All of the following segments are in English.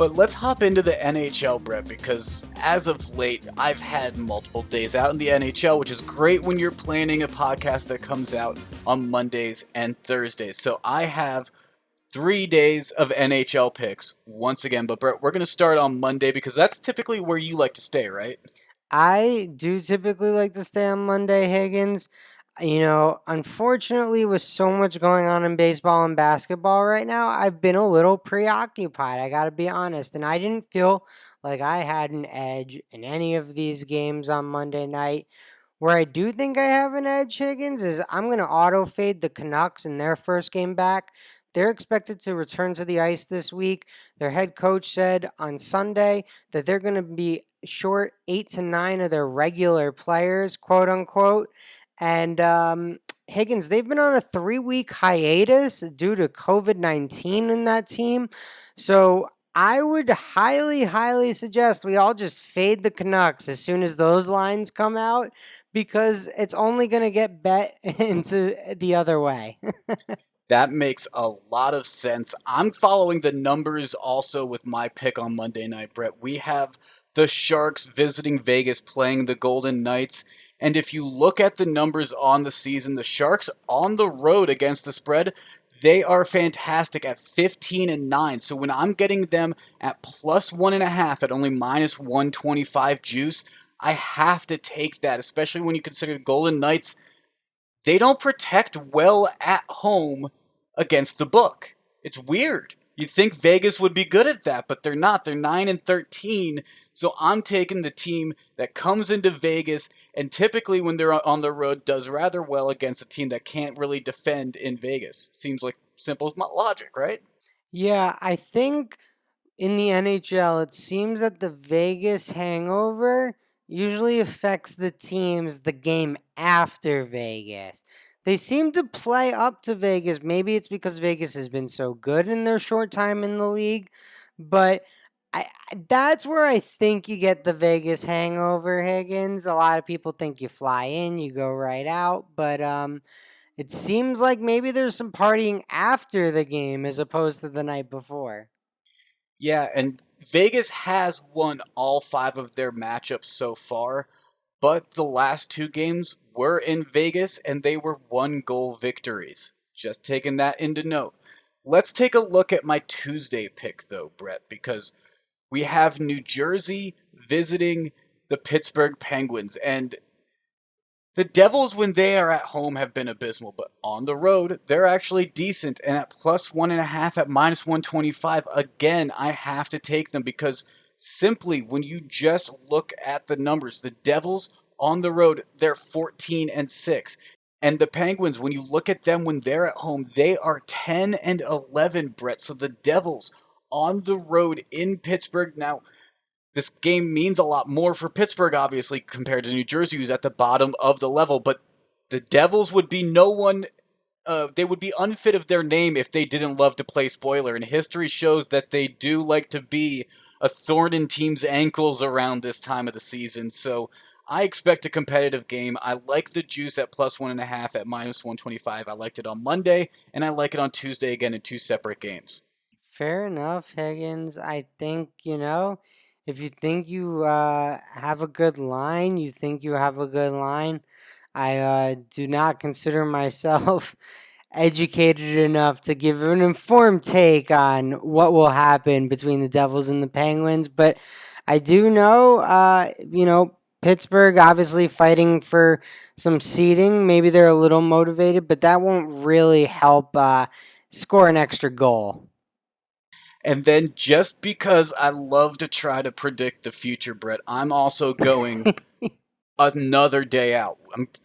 But let's hop into the NHL, Brett, because as of late, I've had multiple days out in the NHL, which is great when you're planning a podcast that comes out on Mondays and Thursdays. So I have 3 days of NHL picks once again. But Brett, we're going to start on Monday because that's typically where you like to stay, right? I do typically like to stay on Monday, Higgins. Unfortunately, with so much going on in baseball and basketball right now, I've been a little preoccupied. I got to be honest. And I didn't feel like I had an edge in any of these games on Monday night. Where I do think I have an edge, Higgins, is I'm going to auto fade the Canucks in their first game back. They're expected to return to the ice this week. Their head coach said on Sunday that they're going to be short 8 to 9 of their regular players, quote unquote. And Higgins, they've been on a 3 week hiatus due to COVID-19 in that team. So I would highly, highly suggest we all just fade the Canucks as soon as those lines come out because it's only going to get bet into the other way. That makes a lot of sense. I'm following the numbers also with my pick on Monday night, Brett. We have the Sharks visiting Vegas playing the Golden Knights. And if you look at the numbers on the season, the Sharks on the road against the spread, they are fantastic at 15-9. So when I'm getting them at plus 1.5 at only minus 125 juice, I have to take that, especially when you consider the Golden Knights. They don't protect well at home against the book. It's weird. You'd think Vegas would be good at that, but they're not. They're 9-13. So I'm taking the team that comes into Vegas and typically when they're on the road does rather well against a team that can't really defend in Vegas. Seems like simple as logic, right? Yeah, I think in the NHL, it seems that the Vegas hangover usually affects the teams the game after Vegas. They seem to play up to Vegas. Maybe it's because Vegas has been so good in their short time in the league, but that's where I think you get the Vegas hangover, Higgins. A lot of people think you fly in, you go right out, but it seems like maybe there's some partying after the game as opposed to the night before. Yeah, and Vegas has won all five of their matchups so far, but the last two games were in Vegas and they were 1 goal victories. Just taking that into note. Let's take a look at my Tuesday pick, though, Brett, because we have New Jersey visiting the Pittsburgh Penguins. And the Devils, when they are at home, have been abysmal, but on the road, they're actually decent. And at plus 1.5 at minus 125, again, I have to take them because simply when you just look at the numbers, the Devils on the road, they're 14-6. And the Penguins, when you look at them when they're at home, they are 10-11, Brett. So the Devils on the road in Pittsburgh. Now, this game means a lot more for Pittsburgh, obviously, compared to New Jersey, who's at the bottom of the level. But the Devils would be no one. They would be unfit of their name if they didn't love to play spoiler. And history shows that they do like to be a thorn in teams' ankles around this time of the season. So I expect a competitive game. I like the juice at plus 1.5 at minus 125. I liked it on Monday, and I like it on Tuesday again in two separate games. Fair enough, Higgins. I think, if you think you have a good line, you think you have a good line. I do not consider myself educated enough to give an informed take on what will happen between the Devils and the Penguins, but I do know, Pittsburgh obviously fighting for some seeding. Maybe they're a little motivated, but that won't really help score an extra goal. And then just because I love to try to predict the future, Brett, I'm also going another day out.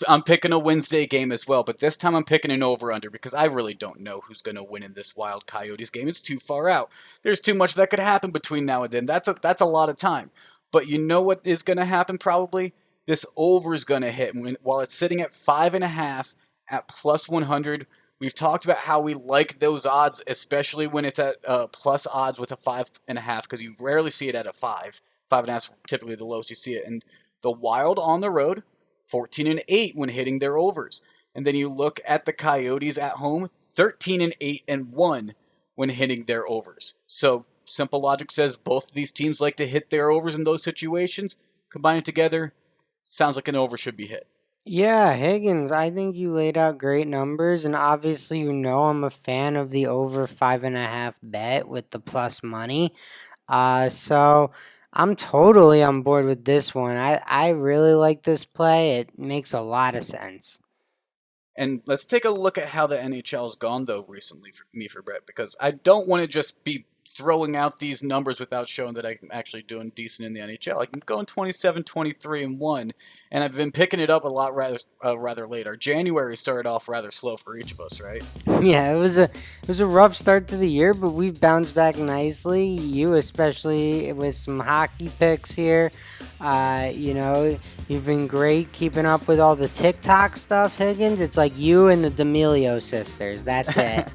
I'm picking a Wednesday game as well, but this time I'm picking an over-under because I really don't know who's going to win in this Wild Coyotes game. It's too far out. There's too much that could happen between now and then. That's a lot of time. But you know what is going to happen probably? This over is going to hit. While it's sitting at 5.5 at plus 100, we've talked about how we like those odds, especially when it's at plus odds with a 5.5, because you rarely see it at a 5. 5.5 is typically the lowest you see it. And the Wild on the road, 14-8 when hitting their overs. And then you look at the Coyotes at home, 13-8 and 1 when hitting their overs. So simple logic says both of these teams like to hit their overs in those situations. Combine it together, sounds like an over should be hit. Yeah, Higgins, I think you laid out great numbers, and obviously, I'm a fan of the over 5.5 bet with the plus money. So I'm totally on board with this one. I really like this play. It makes a lot of sense. And let's take a look at how the NHL's gone though recently for me for Brett, because I don't want to just be throwing out these numbers without showing that I'm actually doing decent in the NHL. I'm going 27, 23, and 1, and I've been picking it up a lot rather late. Our January started off rather slow for each of us, right? Yeah, it was a rough start to the year, but we've bounced back nicely. You especially with some hockey picks here. You've been great keeping up with all the TikTok stuff, Higgins. It's like you and the D'Amelio sisters. That's it.